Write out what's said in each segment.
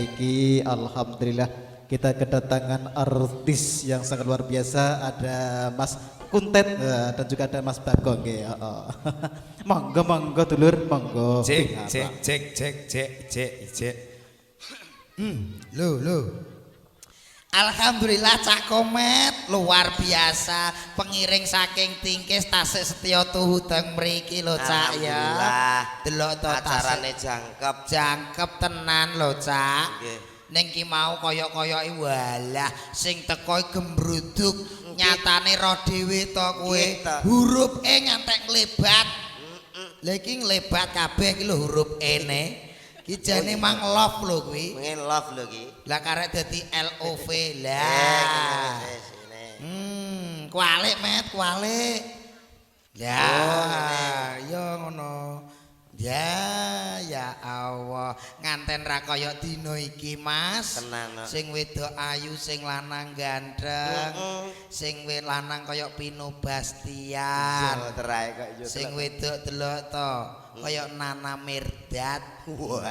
Kiki. Alhamdulillah kita kedatangan artis yang sangat luar biasa. Ada Mas Kuntet dan juga ada Mas Bagong ya. Monggo monggo dulur monggo. Cek. Lo. Alhamdulillah Cak Komet luar biasa pengiring saking Tingkis tasik setya tuhudeng mriki lho Cak ya. Delok to acarane jangkep tenan lho Cak. Ning ki mau koyok-koyoki walah sing teko gembruduk nyatane ro dhewe to kowe. Huruf E ngantek nglebat. Lah iki nglebat kabeh iki lho huruf E ne. Ki jane mang love lho kuwi. Pengen love lho ki. Lah karek dadi LOV lah. Kualik met, kualik. Ya, yo ngono. Ya Allah, nganten ra kaya dina iki Mas. Tenan. Sing wedok ayu, sing lanang gandeng. Sing lanang kaya Pino Bastian. Sing wedok delok to, kaya Nana Mirdad. Wah,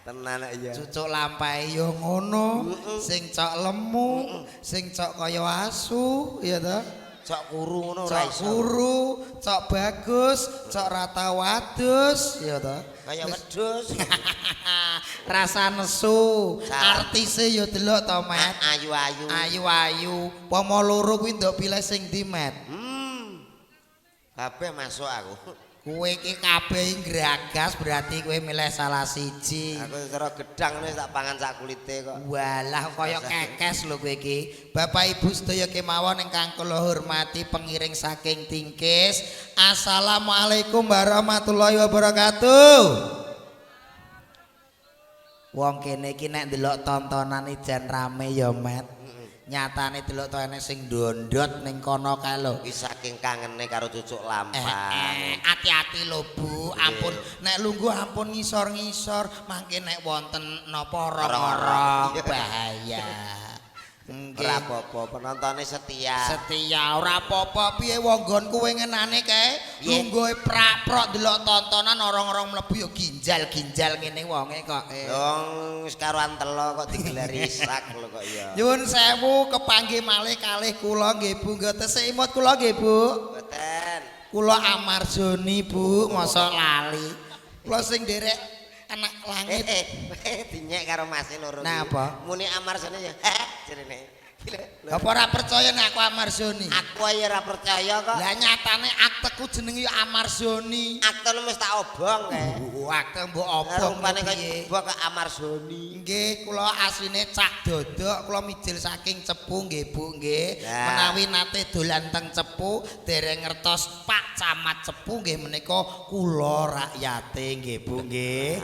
tenan ya. Cucuk lampahe yo ngono. Sing cok lemu, sing cok kaya asu, ya to. Cok kuru ngono ora iso. Cok kuru, cok bagus, cok rata wadus, ya to. Kaya wedhus. Rasa nesu. Artise yo delok to, Met. Ayu-ayu. Ayu-ayu. Pomo loro kuwi ndok pilih sing ndi, Met? Kabeh masuk aku. Kowe iki kabeh ngragas berarti kowe milih salah siji. Aku karo gedang wis tak pangan sak kulite kok. Walah kaya kekes lho kowe iki. Bapak Ibu sedaya kemawon ingkang kula hormati pengiring saking Tingkis. Assalamualaikum warahmatullahi wabarakatuh. Wong kene iki nek ndelok tontonan ijan rame ya, Met. Nyatane delok to enek sing ndondot ning kono kae lho. Wis saking kangene karo cucuk lampah. Hati-hati lho Bu, ampun nek lungguh ampun ngisor-ngisor, mangke nek wonten napa ora-ora bahaya. Ora apa-apa, penontonnya setia. Setia ora apa-apa piye wong nggonku kowe ngenane kae. Lungguhe prak-prok delok tontonan orang-orang mlebu yo ginjal-ginjal ngene wonge kok. Wong wis karuan telo kok digelari sak lho kok ya. Nyuwun sewu kepanggih malih kalih kula nggih Bu, ngetese imut kula nggih Bu. Mboten. Kula Amarzoni Bu, mosok lali. Kula sing nderek anak langit. Dinyek karo Mas loro. Nah apa? Muni Amarzoni ya. Jenenge. Apa ora percaya nek aku Amarzoni? Aku ya ora percaya kok. Lah nyatane akteku jenenge Amarzoni. Aktene wis tak obong kae. Akte mbok obong rupane kaya mbok ke Amarzoni. Nggih, kula asline Cak Dodok, kula mijil saking Cepu nggih Bu nggih. Menawi nate dolan teng Cepu dereng ngertos Pak Camat Cepu nggih menika kula rakyate nggih Bu nggih.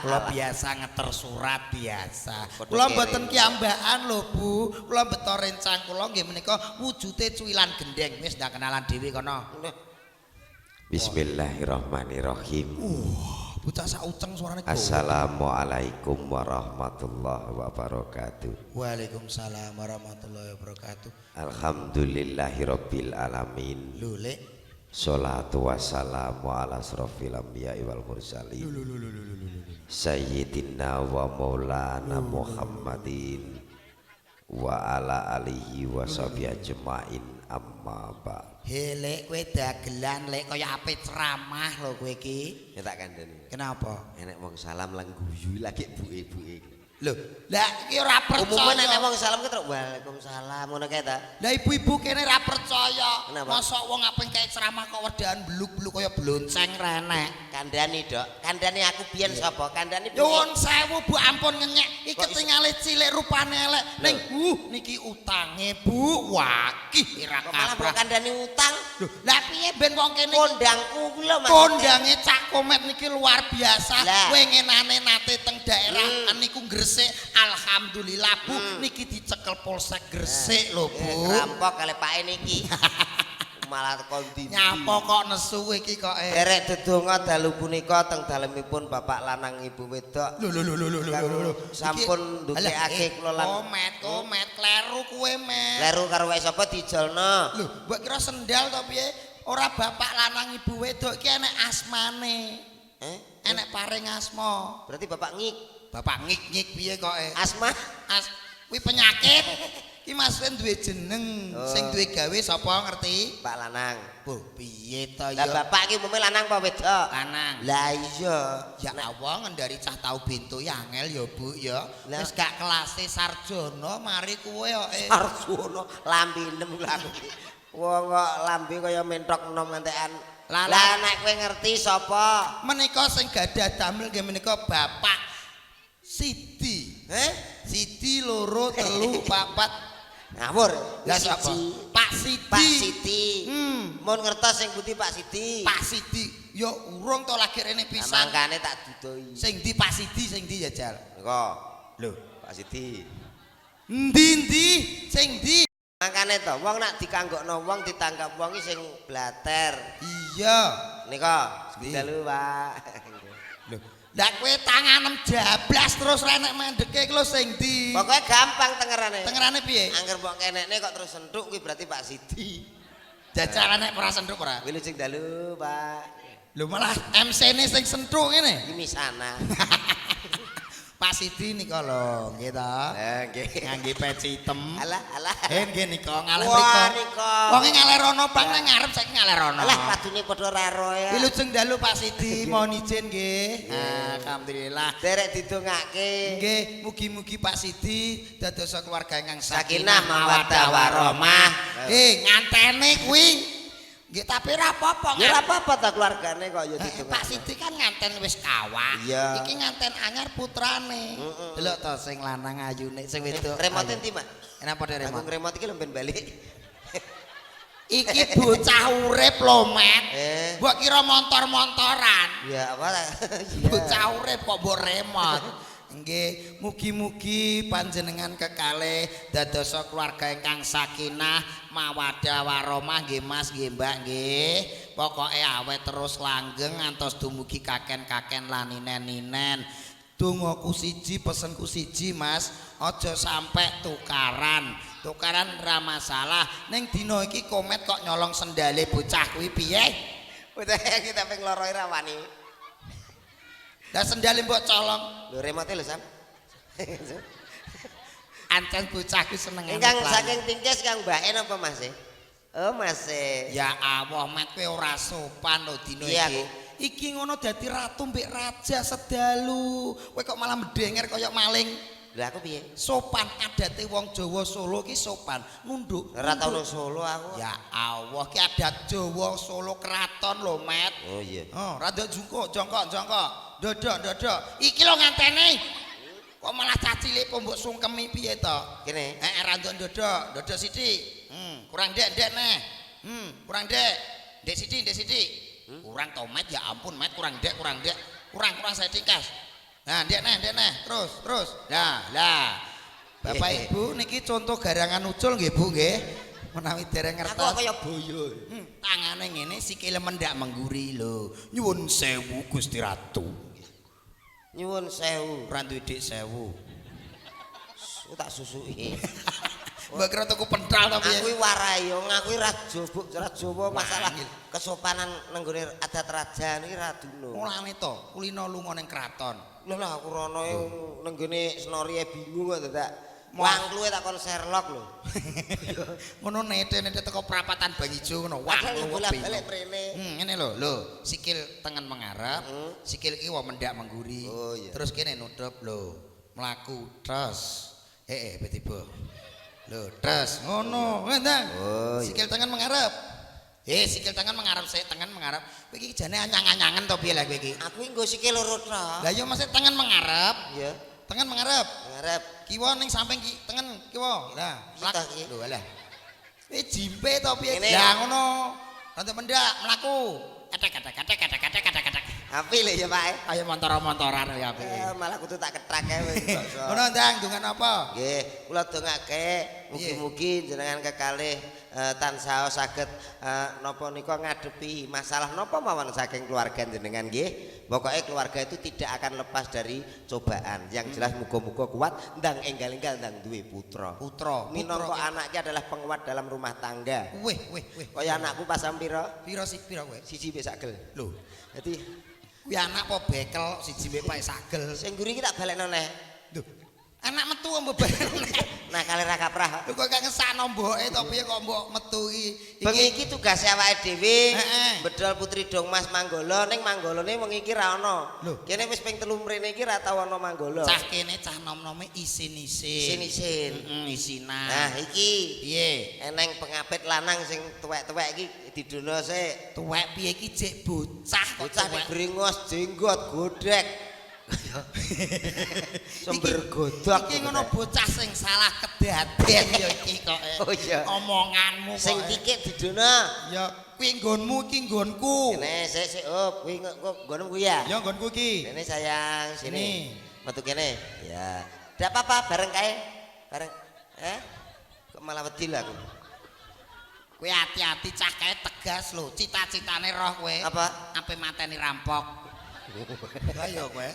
Kula biasa ngeter surat biasa. Kula mboten kiambakan lho Bu. Kula beto rencang kula nggih menika wujude cuwilan gendeng. Wis ndak kenalan dhewe kono. Bismillahirrahmanirrahim. Bocah sak uceng suarane. Assalamualaikum warahmatullahi wabarakatuh. Waalaikumsalam warahmatullahi wabarakatuh. Alhamdulillahirabbil alamin. Lho Lek. Sholatu wassalamu ala asrofil anbiya'i wal mursalin. Sayyidina wa maulana Muhammadin wa ala alihi wa sahbihi ajmain amma ba'd. He Lek kowe dagelan Lek kaya ape ceramah lho kowe iki. Ya tak kandhani. Kenapa? Enek wong salam lang guyu lagi buke-buke. Lho, lah iki ora percaya. Umumnya nek wong salam ki terus waalaikumsalam ngono kae ta. Lah ibu-ibu kene ra percaya. Kenapa? Mosok wong ape kae ceramah kok wedahan bluk-bluk kaya blonceng renek. Kandhani, Dok. Kandhani aku biyen sapa? Kandhani Nyuwun sewu Bu, ampun ngenyek. Iki ketingale cilik rupane elek. Ning niki utange Bu. Wakih ira malah kaprah. kandhani utang. Lho, lah piye ben wong kene Kondangku kuwi lho Mas. kondange Cak Komet niki luar biasa. Lah. Kowe ngenane nate teng daerah niku Gresik. Alhamdulillah Bu, niki dicekel Polsek Gresik lho Bu. Rampok kali Pak niki. Malah kondi. Nyapa kok nesu iki kok Derek dedonga dalu punika teng dalemipun bapak lanang ibu wedok. Lho. Sampun ndukekake kula lan Komet, kleru kowe, Met. leru karo wek sapa dijolno. Lho, mbok kira sendal to piye? Ora bapak lanang ibu wedok iki enek asmane. Enek paring asma. Berarti bapak ngik. Bapak ngik-ngik piye kok Asma. Kuwi penyakit. Ki Mas Ren duwe jeneng, sing duwe gawe sapa ngerti? Pak Lanang. Bu, piye to Lah ya? bapak ki umume lanang apa wedok? Lanang. Lah iya. Ya Allah ngendari cah tau bento ya angel ya Bu ya. Lah. Wis gak kelase sarjana mari kowe kok Arjuna lambe nem laku. Wong kok lambe kaya mentok enom ngantekan. Lah, Lah nek kowe ngerti sapa? menika sing gadah damel nggih menika Bapak Sidi. Sidi loro telu papat. Ngawur. Lah sapa? Pak Sidi. Pak Siti. Mun ngertos sing putih Pak Siti. Pak Sidi. Ya urung to lagi rene Nah, pisan. mangkane tak dudoi. Sing di Pak Sidi sing di jajal. Niko. Lho, Pak Siti. Endi-endi sing di? Mangkane to, wong nak dikanggokno wong ditangkap wong iki sing blater. Iya. Nika, sedalu, Pak. Lho, lah kowe tanganem jablas terus renek mandeke ki lho sing di. Pokoke gampang tengerane. Tengerane piye? Angger mbok kenekne kok terus senthuk kuwi berarti Pak Siti. Jajal renek ora senthuk ora? Kuwi lho sing dalu, Pak. Lho malah MC-ne sing senthuk ngene. Iki misana. Pak Sidi nika lho, nggih to. Lah nggih. Ngangge peci hitam. Alah, alah. Nggih nika ngalah Wah, mriko. nika. Wonge ngalah rono bang nang ngarep saiki ngalah rono. Alah padune padha raro ya. Wilujeng dalu Pak Sidi mohon izin nggih. Alhamdulillah. Derek didongake. Nggih, mugi-mugi Pak Sidi dados keluarga ingkang Sakinah mawaddah warahmah. Ngantene kuwi nggih tapi ora apa-apa. Ya ora apa-apa ta keluargane kok ya didongake. Pak Sidi kan nganten wis kawah. Iya. Iki nganten anyar putrane. Delok to sing lanang ayune sing wedok. Remote ndi, Mak? Kenapa de Aku remote? remote iki lho ben balik. Iki bocah urip lho, Met. Mbok kira montor-montoran. Ya apa? Bocah urip kok mbok remote. Nggih, mugi-mugi panjenengan kekalih dadosa keluarga ingkang sakinah mawaddah warahmah nggih Mas nggih Mbak nggih. Pokoke awet terus langgeng ngantos dumugi kaken-kaken lan ninen-ninen. Dongaku siji, pesenku siji Mas, aja sampe tukaran. Tukaran ora masalah. Ning dina iki komet kok nyolong sendale bocah kuwi piye? Udah kita ping loro ora wani. Lah sendale mbok colong. Lho remote lho Sam. Ancen bocah kuwi seneng. Ingkang saking tingkes Kang Mbak En apa Mas? Oh Mas. Ya Allah, Met kowe ora sopan lho dina Iya, iki. Iki ngono dadi ratu mbek raja sedalu. Kowe kok malah mendenger kaya maling. Lah aku piye? Sopan adate wong Jawa Solo ki sopan. Nunduk. Ora tau nang Solo aku. Ya Allah, ki adat Jawa Solo keraton lho, Met. Oh iya. Oh, rada jongkok. Dodok. Iki lho ngantene. Kok malah cacile mbok sungkemi piye to? Kene. Rada dodok sithik. Kurang dek neh. Kurang dek. Dek sithik. Kurang to, Met. Ya ampun, Met, kurang dek. Kurang saya tingkas. Nah, dek neh. Terus. Lah. Bapak Ibu niki contoh garangan ucul nggih, Bu nggih. Menawi dereng ngertos. Aku kaya boyo. Tangane ngene sikile mendak mengguri lho. Nyuwun sewu Gusti Ratu. Nyuwun sewu. Ora duwe dik sewu. Tak susuki. Mbak kira tuku pentral to piye? Aku warai yo, aku ra Jawa masalah kesopanan nang gone adat raja niki ra duno. Mulane to, kulino lunga ning kraton. Lho lah aku rono nang gone Senorie bingung kok dadak. Wangkluwe takon Sherlock lho. Ngono nete teko prapatan Bangijo ngono. Wah, bolak-balik prene. Ngene lho, sikil tengen mengarep, sikil iki wae mendak mengguri. Oh, iya. Terus kene nutup lho, mlaku terus. Tiba. Lho, terus ngono, ngene. Oh, iya. Sikil tengen mengarep. Sikil tangan mengarep, saya tangan mengarep. Kowe iki jane anyang-anyangan to piye lah kowe iki? Aku nggo sikil loro tok. Lah yo mesti tangan mengarep. Iya. Tangan mengarep. Ngarep. Kiwa ning samping tengen kiwa. Lah, Kita iki. lho alah. Jimpe to piye? Ngene. Lah ngono. Rada mendak mlaku. Katek. Api lho ya Pak. Kaya montor-montoran ya apik. Malah kudu tak kethak ae wis. Ngono ndang dungan apa? Nggih, kula dongake mugi-mugi jenengan kekalih tansah saged napa nika ngadepi masalah napa mawon saking keluarga jenengan nggih. Pokoke keluarga itu tidak akan lepas dari cobaan. Yang jelas muga-muga kuat ndang enggal-enggal ndang duwe putra. Minangka anaknya adalah penguat dalam rumah tangga. Wih. Kaya anakku pas pira? Pira kowe? Siji wis sagel. Lho, Dadi Kuwi anak apa bekel siji mbek Pak Sagel. Sing nguri iki tak balekno neh. Lho, anak metu mbok bekel. Nah kali ra kaprah. Lho kok gak ngesakno mboke to piye kok mbok metu iki. Bengi iki tugas awake dhewe. Heeh. Bedol Putri Dongmas Manggala ning Manggolone wengi iki ra ono. Lho. Kene wis ping 3 mrene iki ra tau ono Manggala. Cah kene cah nom-nome isin-isin. Isin-isin. Isinan. Nah iki Piye? eneng pengapit lanang sing tuwek-tuwek iki didono sik. Tuwek piye iki jek bocah kok Bocah tuwek. bringos jenggot godhek. Sumber godhok. Iki ngono bocah sing salah kedaden ya iki kok. Oh iya. Omonganmu kok. Sing tikik didono. Ya kuwi nggonmu iki nggonku. Kene sik op kuwi nggonmu kuwi ya. Ya nggonku iki. Kene sayang sini. Ini. Metu kene. Ya. Ndak apa-apa bareng kae. Bareng. Kok malah wedi lho aku. Kowe hati-hati cah kae tegas lho. Cita-citane roh kowe. Apa? Ape mateni rampok. Lah ya kowe.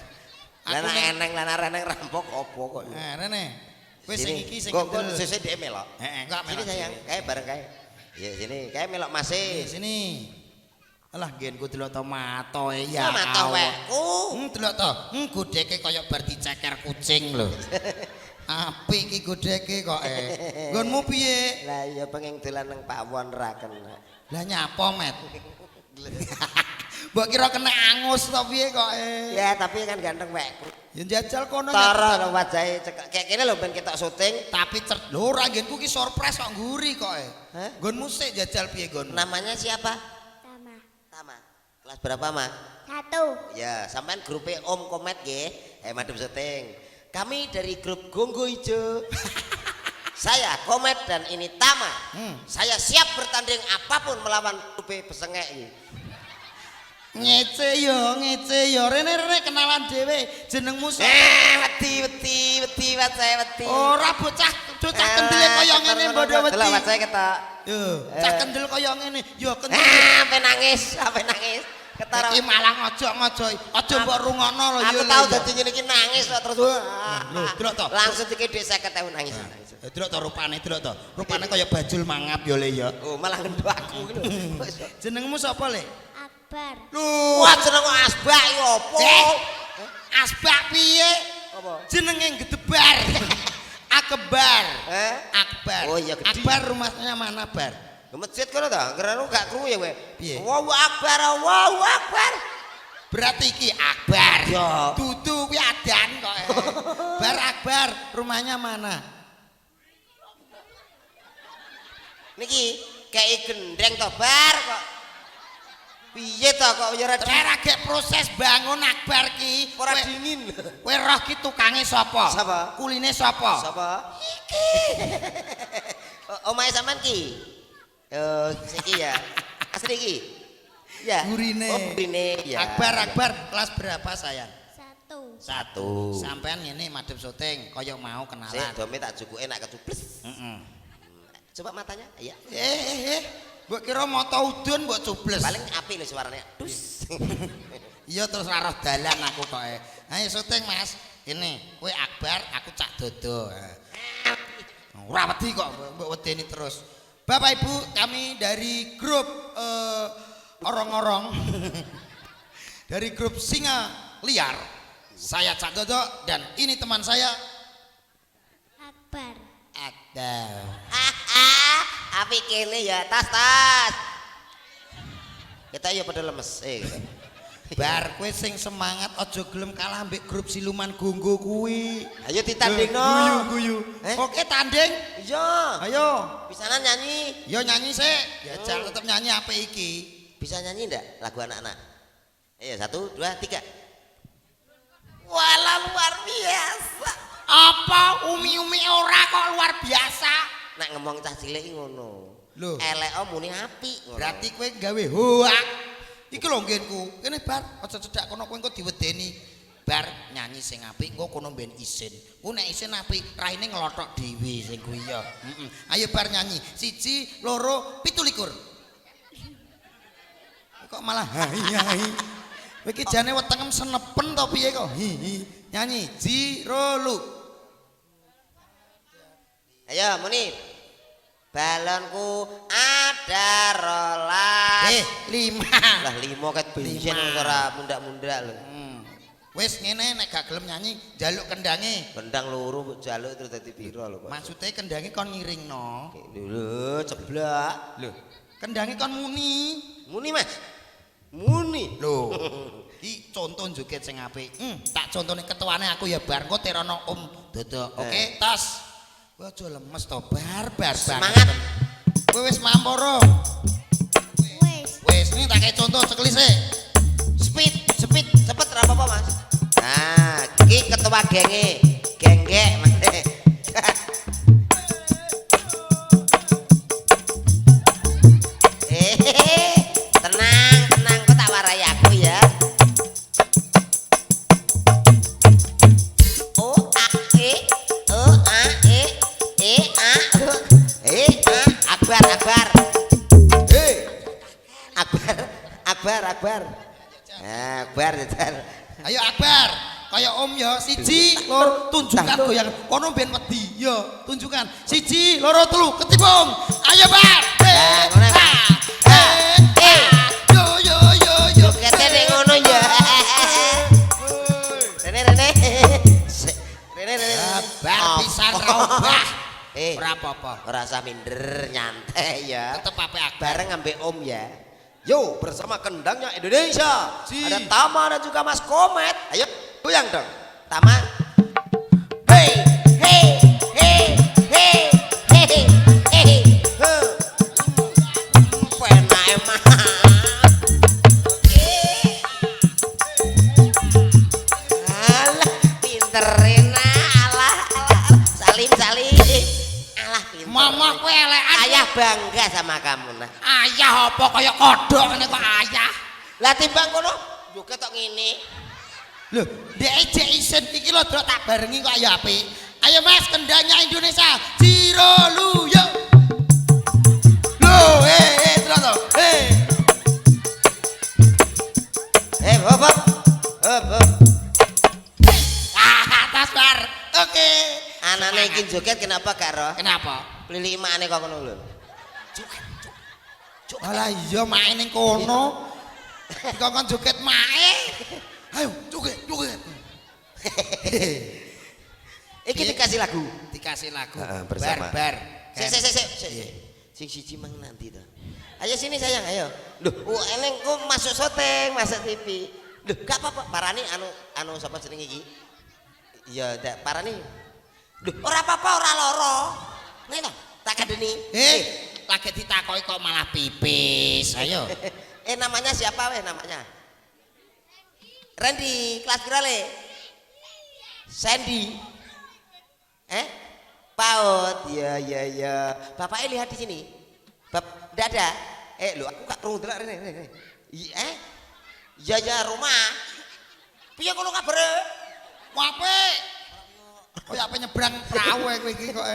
Lah eneng lan eneng rampok opo kok. Rene. Kowe sing iki sing kok kendel. sesuk dhek melok. Heeh, enggak Sini melok. sayang, kae bareng kae. Ya sini, kae melok Masih. Sini. Alah genku delok to matoe ya. Mata wekku. Delok to. Godheke kaya bar diceker kucing lho. Apik iki godheke kok Nggonmu piye? Lah ya pengen dolan nang pawon ra kena. Lah nyapa, Met? Mbok kira kena angus to piye kok Ya tapi kan ganteng wekku. Ya njajal kono Tara lho wajahe cekak. Kayak kene lho ben ketok syuting. tapi lho ora nggenku ki surprise kok nguri kok Hah? Nggonmu sik jajal piye nggonmu? Namanya siapa? Tama. Tama. Kelas berapa, Ma? 1. Ya, sampean grupnya Om Komet nggih. Madem syuting. Kami dari grup Gonggo Ijo. Saya Komet dan ini Tama. Saya siap bertanding apapun melawan grup pesengek iki. Ngece yo rene kenalan dhewe jenengmu Wedi wae wedi. ora bocah kendele kaya ngene bodo wedi. Delok wae ketok. Yo, cah kendel kaya ngene yo kendel. Sampai nangis. Ketara. Iki malah aja mbok rungokno lho Aku yo. tahu dadi ngene iki nangis kok terus. Lho, delok to. Langsung dikek 50.000 nangis. Delok to rupane, delok to. Rupane kaya bajul mangap yo le ya. Oh, malah ngendho aku iki lho. Jenengmu sapa le? Akbar. Lho, Wah, jeneng Asbak iki opo? Asbak piye? Apa? Jenenge gedebar. Akbar. Akbar. Oh iya gede. Akbar rumahnya mana, Bar? Ke masjid kono ta? Ngeranu gak krungu ya kowe? Piye? Allahu Akbar, Allahu Akbar. Berarti iki Akbar. Ya. Dudu kuwi adan kok. Bar Akbar, rumahnya mana? Niki kayak gendeng to bar kok. Piye to kok ya ora Ora gek proses bangun Akbar ki. ora dingin. Kowe roh ki tukange sapa? Sapa? Kuline sapa? Sapa? Iki. Omahe sampean ki. Siki ya. Asli iki. Ya. Gurine. Oh, gurine. Ya. Akbar kelas berapa sayang? 1. 1. Sampean ngene madhep syuting kaya mau Sik kenalan. dome tak jukuke nak kecubles. Heeh. Coba matanya. Iya. Mbok kira mata udun mbok cubles. Paling apik lho suaranya. Dus. Iya terus ora roh dalan aku kok. Ayo syuting Mas. Ini kowe Akbar, aku Cak Dodo. Ora wedi kok mbok wedeni terus. Bapak Ibu, kami dari grup orong-orong dari grup Singa Liar. Saya Cak Dodo dan ini teman saya Akbar. Akbar. Apik kene ya, tas. Kita ya pada lemes. Bar kowe sing semangat aja gelem kalah ambek grup siluman Gonggo kuwi. Ayo ditandingno. Guyu. Eh? Oke tanding. Iya. Ayo. Pisanan nyanyi. Yo nyanyi sik. Jajal tetep nyanyi apa iki? Bisa nyanyi ndak lagu anak-anak? Ayo 1, 2, 3. Walah luar biasa. Apa umi-umi ora kok luar biasa? Nek ngomong cah cilik ngono. Lho. Eleko muni apik ngono. Berarti kowe gawe hoak. Iki lho nggenku. Kene bar aja cedak kono kowe engko diwedeni. Bar nyanyi sing apik engko kono mben isin. Ku nek isin apik raine ngelothok dhewe sing kuwi ya. Ayo bar nyanyi. 1, 2, 17. Kok malah hai. Kowe iki jane wetengem senepen to piye kok? Nyanyi 0 lu. Ayo muni. Balonku ada rolas. 5. Lah 5 ket bensin ora mundak-mundak lho. Wis ngene nek gak gelem nyanyi njaluk kendange. Kendang loro mbok jaluk terus dadi piro lho, Pak. Maksude kendange kon ngiringno. Lho, ceblak. Lho, kendange kon muni. Muni, Mas. Muni. Lho. Iki contoh joget sing apik. Tak contone ketuane aku ya bar engko terono dodok. Oke, tos. Kowe aja lemes to, bar. Semangat. Kowe wis mampu ro. Wis. Wis ini tak kei contoh ceklise. Speed, cepet ora apa-apa, Mas. Nah, iki ketua genge. Genggek, Mas. Tenang, kok tak warai aku ya. Akbar. Akbar. Ayo Akbar, kaya Om ya, 1, 2, tunjukkan goyang. Kono ben wedi ya, tunjukkan. 1, 2, 3, ketibung. Ayo Bar. Yo. Ketene ngono ya. Rene. Bar pisan ra obah. Ora apa-apa. Ora usah minder, nyantai ya. Tetep ape Akbar. Bareng ambek Om ya. Yo, bersama kendangnya Indonesia. Ada Tama dan juga Mas Komet. Ayo, goyang dong. Tama. Hey. Pena emang. Alah, pinterin alah. Salim. Alah, pinter. Mama kowe elekan. Ayah bangga sama kamu nah. Ayah apa kaya kodok ngene kok ayah. Lah timbang kono juga tok ngene. Lho, dek ijek isen iki lho Dro tak barengi kok ayo apik. Ayo Mas kendangnya Indonesia. Ciro luyo. Lho, Dro to. Hop. Atas Bar. Oke. Anane iki joget kenapa gak roh? Kenapa? Lili makane kok ngono lho. Alah iya main ning kono. Dikongkon joget mae. Ayo joget. Iki dikasih lagu. Bersama. Bar. Sing siji mang nanti to. Ayo sini sayang, ayo. Loh, eneng kok masuk syuting, masuk TV. Loh, gak apa-apa. Parani anu sapa jeneng iki? Iya, ndak parani. Loh, ora apa-apa, ora loro. Nih to, tak kadeni. Lagi ditakoki kok malah pipis. Ayo. Namanya siapa weh namanya? Randy, kelas pira le? Sandy. PAUD. Ya. Bapaknya lihat di sini. Ndak ada. Lu aku gak krungu delok rene. Ya rumah. Piye kono kabare? Apik. Koyo ape nyebrang perahu kowe iki kok.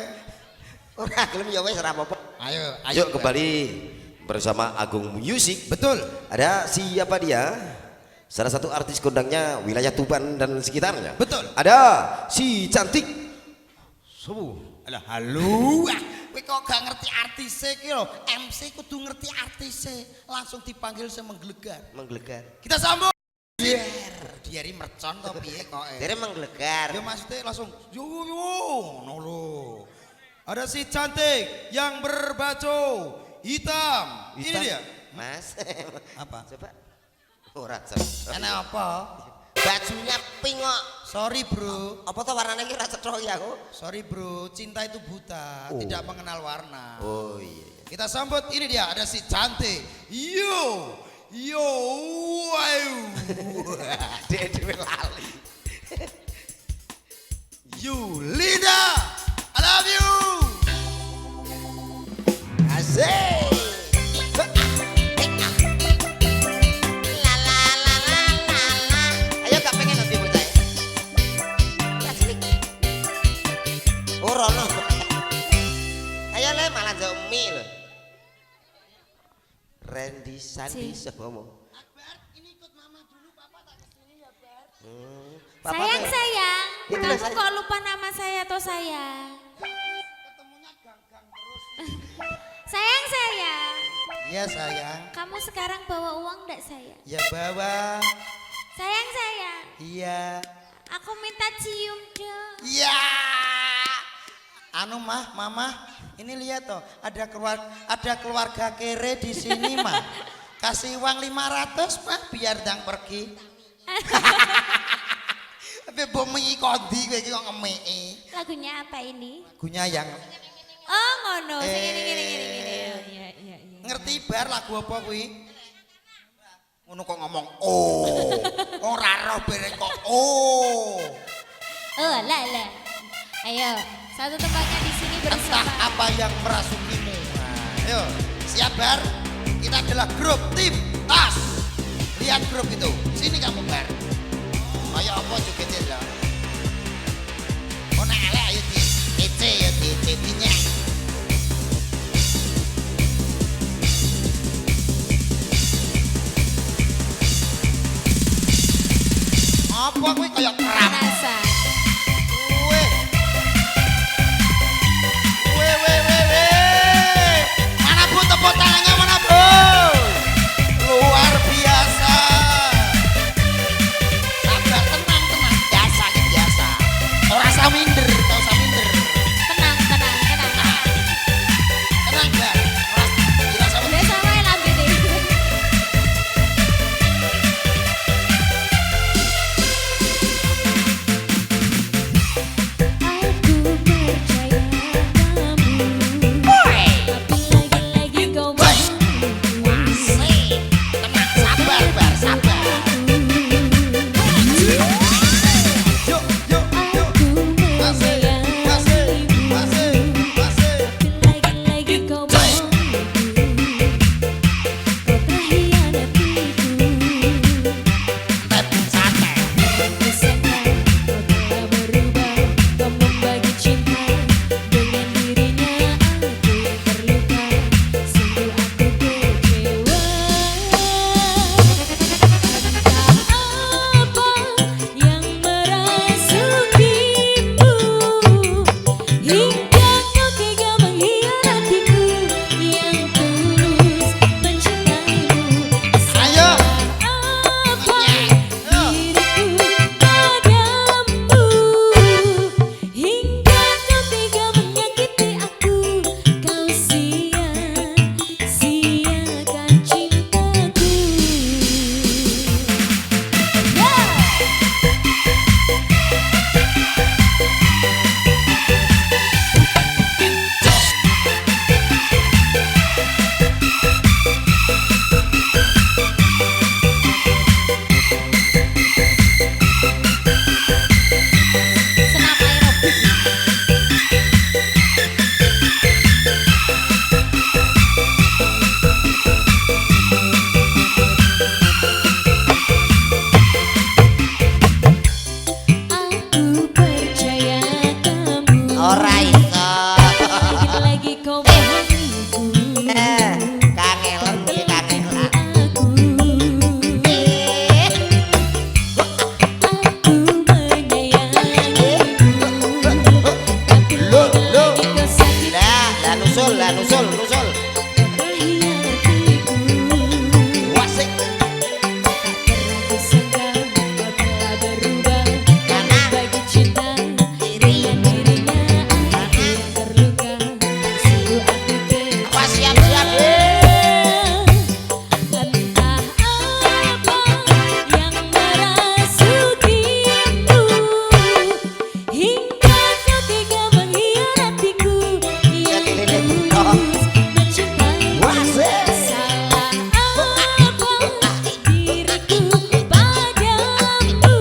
Ora gelem ya wis ora apa-apa. Ayo kembali bersama Agung Music. Betul. Ada siapa dia? Salah satu artis kondangnya wilayah Tuban dan sekitarnya. Betul. Ada si cantik. Alah halo. Kowe kok gak ngerti artise iki lho. MC kudu ngerti artise. Langsung dipanggil semenggelegar. Kita sambut. Diari mercon to piye kok. Dere menggelegar. Ya maksudnya langsung yo ngono lho. Ada si cantik yang berbaju hitam. Ini dia. Mas. Apa? Coba. Ora Enak apa? Bajunya pink kok. Sorry bro. Apa tuh warnanya kira cetro ya aku? Sorry bro, cinta itu buta, tidak mengenal warna. Oh iya. Kita sambut ini dia, ada si cantik. Yo, wow. Dia lali. Yulida, I love you. Asik. Ayo gak pengen nanti bocah. Asik. Oh Rono. Ayo le malah jauh mie loh. Randy Sandi ngomong. Akbar, ini ikut mama dulu, papa tak kesini ya Bar. Sayang, Itu kamu saya. kok lupa nama saya atau sayang? Ketemunya gang-gang terus. sayang. Iya sayang. Kamu sekarang bawa uang enggak sayang? Ya bawa. Sayang. Iya. Aku minta cium dong. Iya. Anu mah, mama, ini lihat toh, ada keluarga kere di sini mah. Kasih uang 500 mah biar dang pergi. Tapi bomi kondi kowe iki kok ngemeki. Lagunya apa ini? Lagunya yang Oh ngono, sing ngene. Iya. ngerti bar lagu apa kuwi? Ngono kok ngomong oh. Ora roh bareng kok oh. Oh lah. Ayo, satu tempatnya di sini Entah bersama. apa yang merasukimu. Nah, ayo, siap bar. Kita adalah grup tim tas. Lihat grup itu. Sini kamu bar. Ayo apa juga tidak. Oh nak elek ayo di ece ya di dinyak. Apa kuwi kayak keram? Rasa. Weh. Mana bu tepuk tangannya mana bu? Luar biasa. Sabar tenang. Biasa ini biasa. Ora usah minder, gak usah minder. Tenang. Tenang Mbak. Ora usah minder. Biasa wae lagu ini. Aku percaya kamu. Tapi lagi-lagi kau Woi. Asik. Tenang, sabar Bar, sabar. Yuk. Aku Masih. lagi-lagi kau Tep santai. Kusangka kau telah berubah, kau membagi cinta dengan dirinya. Aku yang terluka, sungguh aku kecewa. Entah apa yang merasukimu, hingga kau tega mengkhianatiku yang tulus mencintaimu. Ayo. Apa diriku padamu, hingga kau tega menyakiti aku. Kau sia-siakan cintaku. Senam aerobik. Aku percaya kamu. Ora iso. Lagi-lagi kau bohongiku. Kangelan iki kangelan. Aku menyayangimu. Tapi lagi-lagi kau sakiti Lah nusul. mengkhianatiku. Wasik. Tak pernah kusangka kau telah berubah, kau membagi cinta dengan dirinya. Aku yang terluka, sungguh aku kecewa. Awas siap. Entah apa yang merasukimu, hingga kau tega mengkhianatiku yang tulus mencintaimu. Salah apa diriku padamu,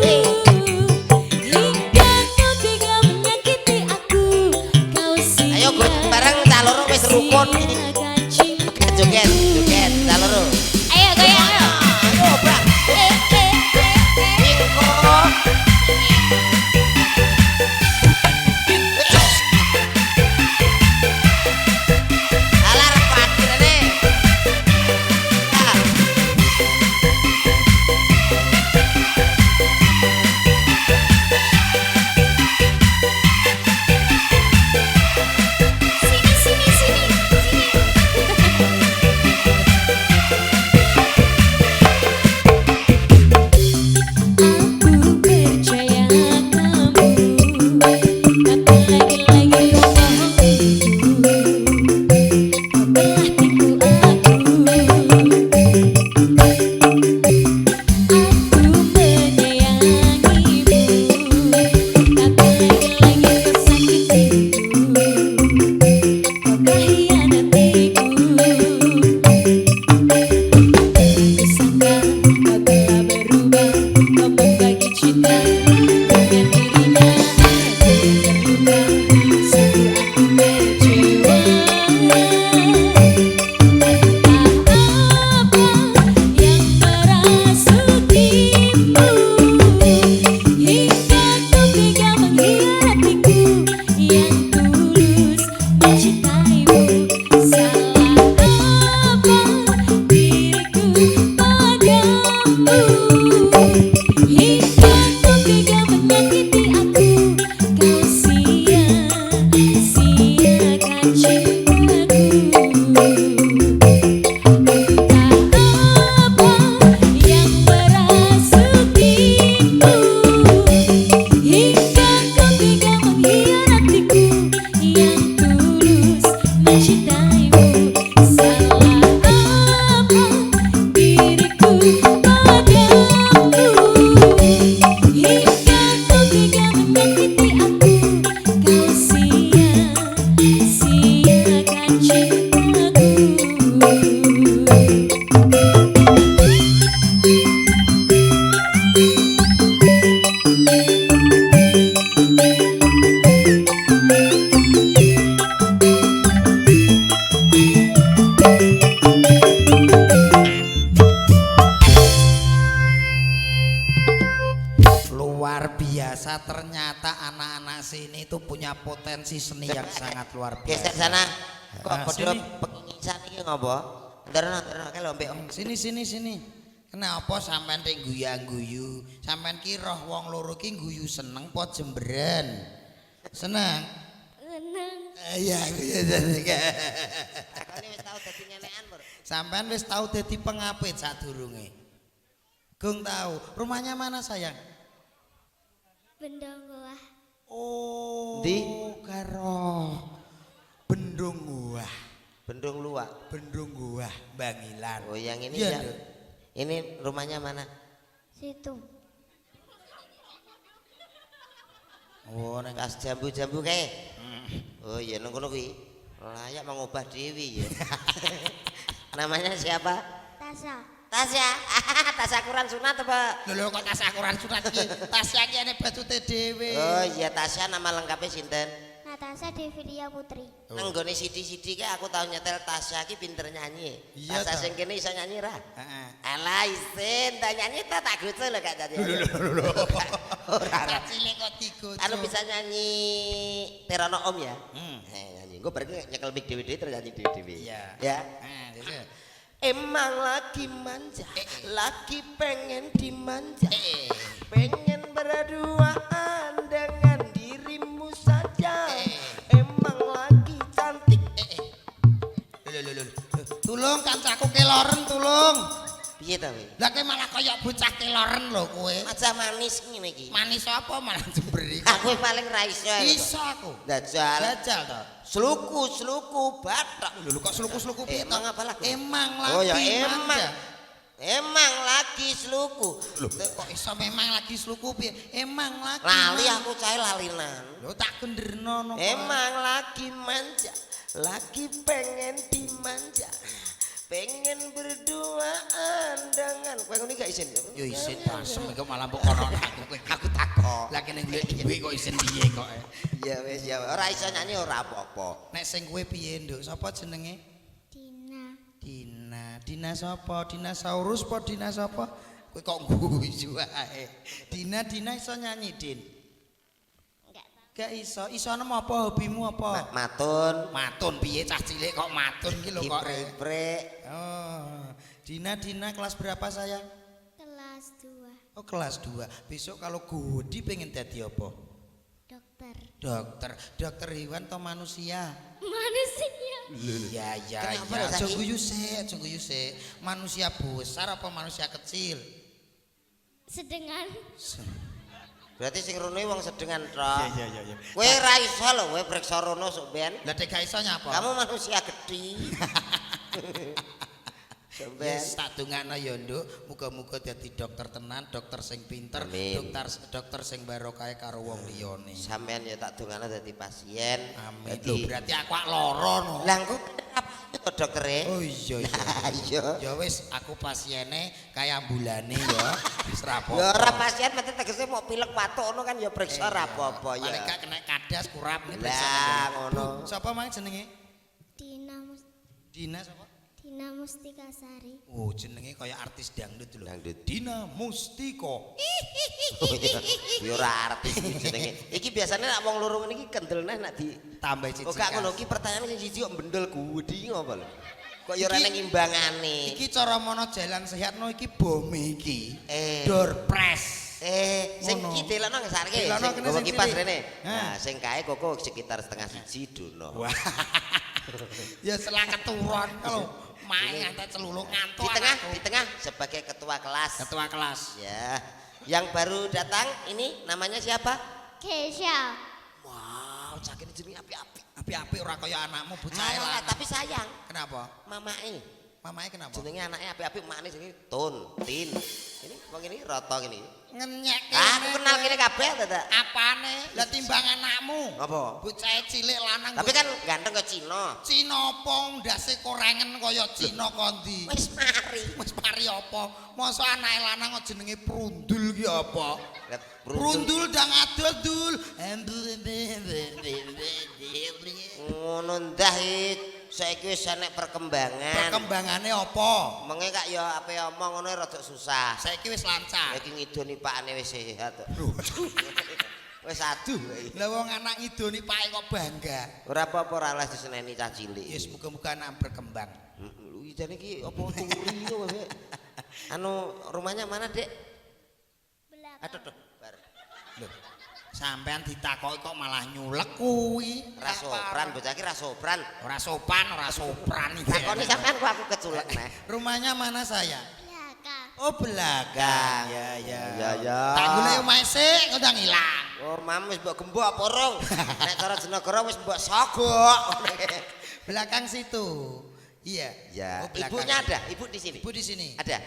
hingga kau tega menyakiti aku. Kau Ayo bareng caloro wis rukun. sia-siakan cinta. Joget caloro. Ayo goyang ayo. Ayo Bang. Iko. Alar padirane. Sini. punya potensi seni yang sangat luar biasa. Geser sana. Kok Ah, padha sini. pengingisan iki ngopo? Ntar kalau mbek Sini. Kenapa sampean tek guyang-guyu? Sampean ki roh wong loro ki guyu seneng po jemberan? Seneng? Seneng. Iya, takone wis tau dadi nyenekan, Pur. Sampean wis tau dadi pengapit sadurunge. Gung tahu. Rumahnya mana sayang? Bendong goa. Oh, Ndi? karo Bendung Guah. Bendung Luak. Bendung Guah, Bangilan. Oh, yang ini Iya, ya. Dok. Ini rumahnya mana? Situ. Oh, neng Tas jambu-jambu kae. Oh iya nang kono kuwi. Layak mengubah dewi ya. Namanya siapa? Tasya. Tasya. Tasya Quran sunat apa? lho kok tas akuran sunat ki. Tasya ki ene batute dhewe. Oh iya Tasya nama lengkapnya sinten? Natasha Devilia Putri. Nang gone sidi-sidi ki aku tau nyetel Tasya ki pinter nyanyi. Iya, Tasya toh. sing kene iso nyanyi ra? Heeh. Alah isin tak nyanyi tak goco lho gak dadi. Ora. Cilik kok digojo. Anu bisa nyanyi Terono Om ya? Hmm. Nyanyi. Gue pergi nyekel mic dewe terus nyanyi dewe. Iya. Ya. Gitu. Emang lagi manja, lagi pengen dimanja, Eh. pengen berduaan dengan dirimu saja. Emang lagi cantik. Lho. Tulung kancaku keloren tulung. Piye ta kowe? Lah kowe malah kaya bocah keloren lho kowe. Aja manis ngene iki. Manis apa malah jemberi. Aku paling ra iso. Iso aku. Dajal. Jajal to. Sluku batok. Lho kok sluku-sluku piye Emang to? apa lagu? Emang lagi. Oh ya emang. manja. Emang lagi sluku. Lho kok iso memang lagi sluku piye? Emang lagi. Lali manja. aku cahe lalinan. Lho tak genderno no. Emang lagi manja, lagi pengen dimanja, pengen berduaan dengan kowe ngene gak isin. Yo isin pasem iku malah mbok kono aku kowe. Aku takok. Lah kene golek dhuwit kok isin piye kok. Ya wis ya ora iso nyanyi ora apa-apa. Nek sing kowe piye, Nduk? Sapa jenenge? Dina. Dina sapa? Dinosaurus apa Dina sapa? Kowe kok guyu ae. Dina iso nyanyi, Din? Enggak tahu. Gak iso. Isono apa hobimu apa? Matun, Matun piye cah cilik kok matun ki lho kok. diprek. Oh. Dina kelas berapa sayang? Kelas 2. Oh kelas 2. Besok kalau Godi pengen dadi apa? Dokter. Dokter hewan atau manusia? Manusia. Ya. Kenapa lho, Aja Saki? guyu sik. Manusia besar apa manusia kecil? Sedengan. Berarti sing rono wong sedengan tok. Iya. Kowe ra iso lho kowe preksa rono sok ben. Lah dek gak iso nyapa? Kamu manusia gede. Yes, tak dongakno ya Nduk, muga-muga dadi dokter tenan, dokter sing pinter, Amin. dokter sing barokahe karo wong liyane. Sampean ya tak dongakno dadi pasien. Amin. Lho Dadi berarti aku ak lara no. Lah engko apa itu doktere? Oh iya. Iya. Ya wis aku pasiene kaya ambulane ya. Wis rapo. Ya ora pasien mesti tegese mau pilek watuk ngono kan ya periksa ora apa-apa ya. Paling gak kena kadas kurap nih Lah ngono. Sapa mang jenenge? Dina Dina sapa? Mustikasari. Oh jenenge kaya artis dangdut lho. Dangdut. Dina Mustika. Oh, iya. Ya ora artis iki jenenge. Iki biasane nek wong loro ngene iki kendelne nek di Tambah cici. Oh gak ngono iki pertanyaan sing siji kok bendel gudi ngopo lho. Kok ya ora Iki- nang imbangane. Iki cara mono jalan sehat no iki bome iki. Eh. Door press. Sing Ngono. iki delokno ngesarke. Delokno Sing kene gowo sing kipas cilik. rene. Hah. Nah, sing kae koko sekitar setengah siji dono. Wah. Ya selang keturun kalau main ngantek celuluk ngantuk. anakku. Di tengah sebagai ketua kelas. Ketua kelas. Ya. Yang baru datang ini namanya siapa? Keisha. Wow, cak ini jenenge api-api. Api-api ora kaya anakmu bocah Alah, lanang. tapi sayang. Kenapa? Mamake. Mamanya kenapa? Jenenge anaknya api-api, makne jenenge Tun, Tin. Ini wong ini roto gini. Ngenyek. Aku kenal kene kabeh dadak. Apane? Lah timbang anakmu. Apa? Bocah cilik lanang. Tapi kan ganteng ke Cina. Cina apa ndase korengen kaya Cina kondi. Wis mari. Wis mari apa? Masa anake lanang kok jenenge Prundul ki apa? Lihat, Prundul dang adol dul. ngono ndah saiki wis enek perkembangan. Perkembangane apa? Menge kak ya ape omong ngono rada susah. Saiki wis lancar. Saiki ngidoni pakane wis sehat. Wis aduh. Lah wong anak ngidoni pake kok bangga. Ora apa-apa ora oleh diseneni cah cilik. Yes, muga-muga anak berkembang. Lu jane iki apa turi kok, Mbak? Anu rumahnya mana, Dek? Aduh, tuh, bar. Loh, sampean ditakoki kok malah nyulek kuwi. Ra sopran, bocah iki ra sopran. Ora sopan iki. Takoni sampean kok aku keculek neh. Rumahnya mana saya? Belakang. Oh, belakang. Ya. Tak golek omahe sik ngundang ilang. Oh, mam wis mbok gembok apa urung? Nek cara jenegara wis mbok sogok. Belakang situ. Iya. Ya, Oh, belakang. ibunya ada, ibu di sini. Ibu di sini. Ada.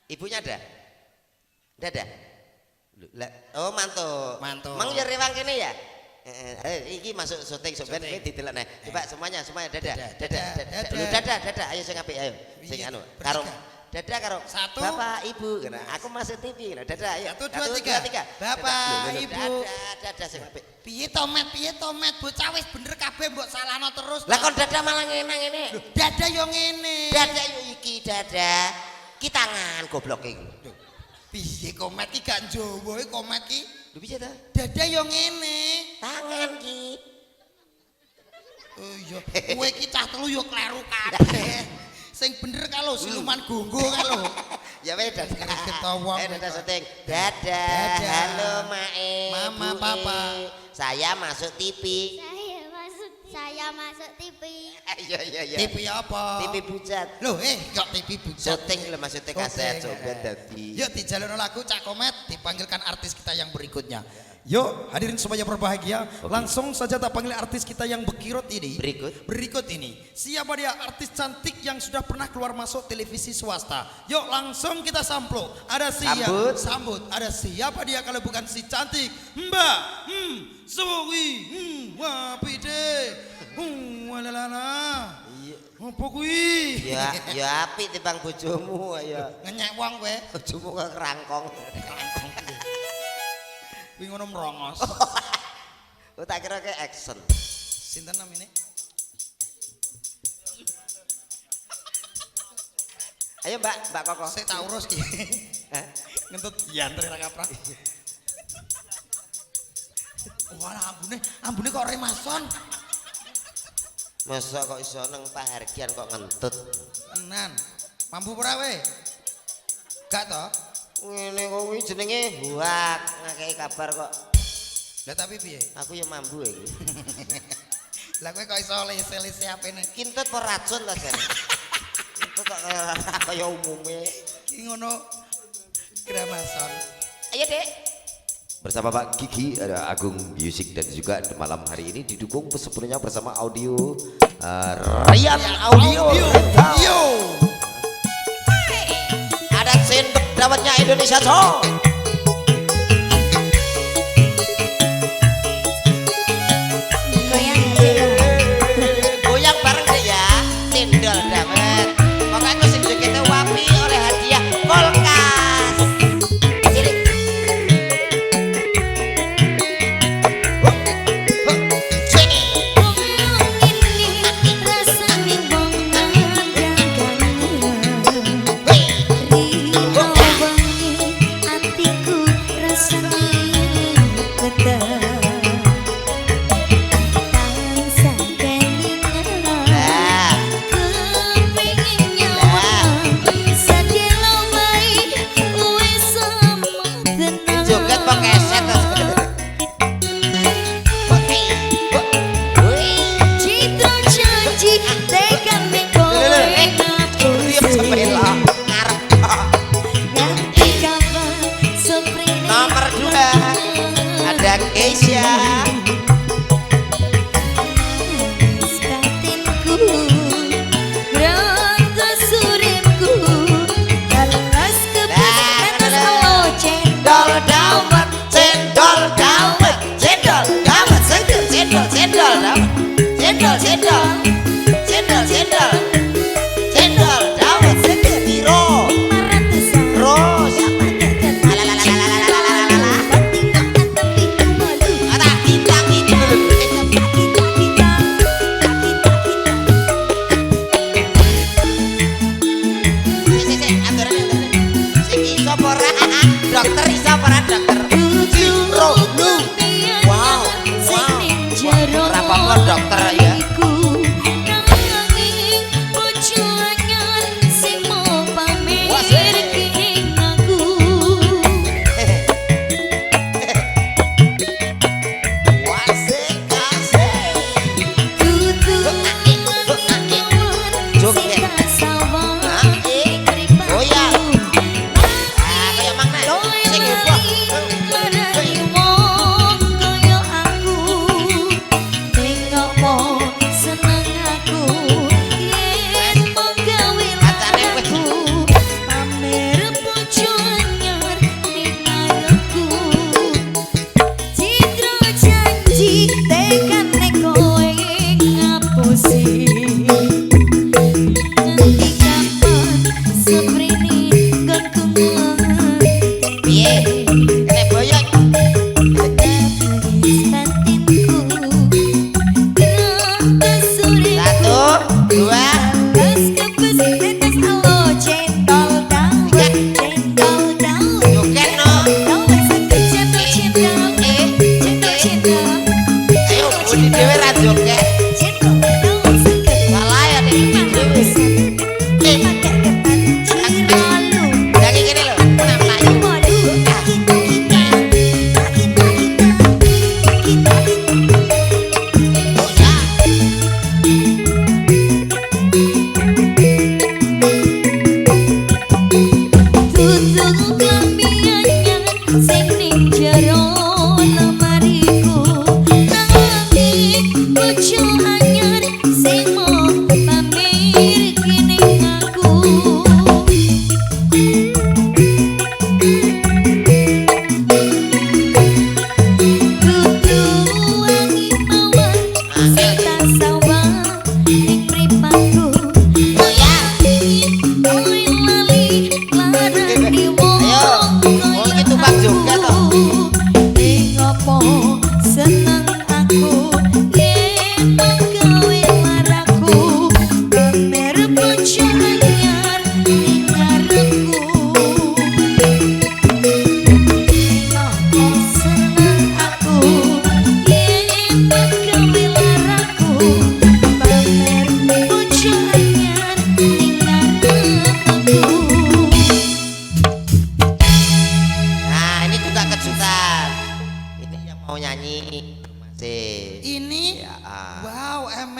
Ibunya ada. Nggak ada. Oh, mantu. Mantu. Mang ya rewang kene ya? Iki masuk syuting sampean iki didelok neh. Coba semuanya dadah. Dadah. Ayo sing apik ayo. Sing anu karo dadah karo Satu. Bapak Ibu. Kena aku masuk TV. Dadah ayo. 1 2 3. Bapak, Ibu. Dadah sing apik. Piye tomet bocah wis bener kabeh mbok salahno terus. Lah kon dadah malah ngene. Dadah yo ngene. Dadah yo iki dadah. Ki tangan goblok iki. Piye komet iki gak Jawa iki komet iki? Lho piye ta? Dadah yo ngene. Tangan ki. Oh iya, kowe iki cah telu yo kleru kabeh. Sing bener kalau siluman gonggo kalau. Ya wes dadah. Ketawa. Dadah syuting. Dadah. Dadah. Halo Mae. Mama, Bu, Papa. Saya masuk TV. Saya masuk TV. Iya. TV apa? TV Bucat. Loh, kok TV bucat? Syuting lho maksudnya kaset coba dadi. Yuk dijalurno lagu Cak Komet, dipanggilkan artis kita yang berikutnya. Yuk hadirin semuanya berbahagia. Langsung saja tak panggil artis kita yang berkirut ini. Berikut ini. Siapa dia artis cantik yang sudah pernah keluar masuk televisi swasta? Yuk langsung kita samplo. Ada sambut. Ada siapa dia kalau bukan si cantik Mbak Zoe Wapide. Walalala. Apa kuwi? Ya apik timbang bojomu ya. Ngenyek wong kowe. Bojomu kok kerangkong. Kuwi ngono merongos. Oh tak kira ke action. Sinten namine? Ayo Mbak Koko. Sik tak urus ki. Ngentut yantri ra kaprak. Wah, ambune kok remason. Masa kok iso nang pahargian kok ngentut. Tenan. Mampu ora we? Gak to? Ngene kok kuwi jenenge buak ngakei kabar kok. Lah tapi piye? Aku ya mambu iki. Lah kowe kok iso lese-lese apene? Kintut apa racun ta jan? Itu kok kaya umume. Ki ngono gramason. Ayo Dek. Bersama Pak Kiki ada Agung Music dan juga malam hari ini didukung sepenuhnya bersama audio Ryan Audio. Yo. Ada scene dawatnya Indonesia Show. Goyang bareng deh ya. Cendol dapat. Pokoknya sing jogetnya Wapi oleh hadiah Kulkas. Cilik. Hati Calon dokter ya.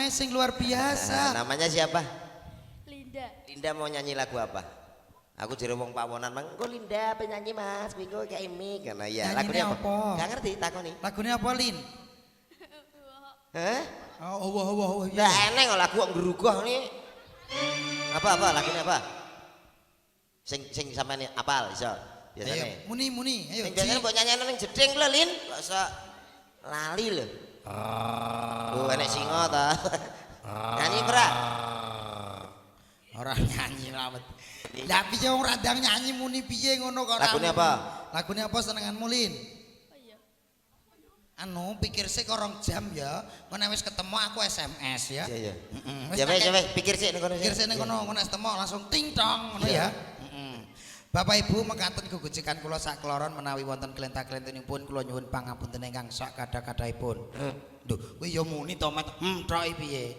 Sing luar biasa. Namanya siapa? Linda. Linda mau nyanyi lagu apa? Aku jero wong pawonan mang, "Engko Linda penyanyi Mas, minggu kayak ini." Karena ya lagunya apa? Gak ngerti takoni. Lagunya apa, Lin? Hah? Oh, iya. Nggak eneng kok lagu kok ngerugoh nih. Apa lagunya apa? Sing sampean apal iso biasanya. Ayo, muni, ayo. Sing biasanya mbok nyanyian ning jeding lho, Lin. Kok iso lali lho. Enek singa ta. Nyanyi ora? Ora nyanyi rawet. Lah piye wong radang nyanyi muni piye ngono kok. Lagune apa? Lagune apa senenganmu, Lin? Anu pikir sih korong jam ya. Ngono wis ketemu aku SMS ya. Iya. Wis Wes pikir sih ning kono. pikir sih ning kono, ngono ketemu langsung ting tong ngono ya. Bapak Ibu mekaten gugujikan kula sak kloron menawi wonten klentah-klentinipun kula nyuwun pangapunten ingkang sak kathah-kathahipun. Lho, kowe ya muni to mek tok piye?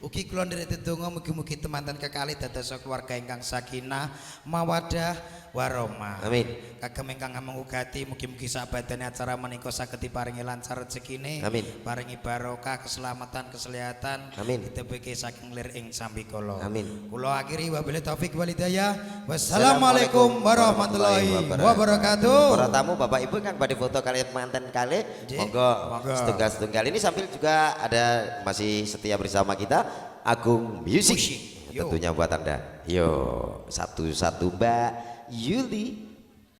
Ugi kula nderek donga mugi-mugi temanten kekalih dados keluarga ingkang sakinah, mawaddah, warahmah. Amin. Kagem ingkang mengugati mugi-mugi sabadane acara menika saged diparingi lancar rezekine. Amin. Paringi barokah, keselamatan, kesehatan. Amin. Ditebeke saking lir ing sambikala. Amin. Kula akhiri wabillahi taufik wal hidayah. Wassalamualaikum warahmatullahi wabarakatuh. Para tamu Bapak Ibu kang badhe foto kalian manten kali. Monggo setunggal-setunggal ini sambil juga ada masih setia bersama kita Agung Music. Yo. Tentunya buat Anda. Yo, satu-satu Mbak Yuli.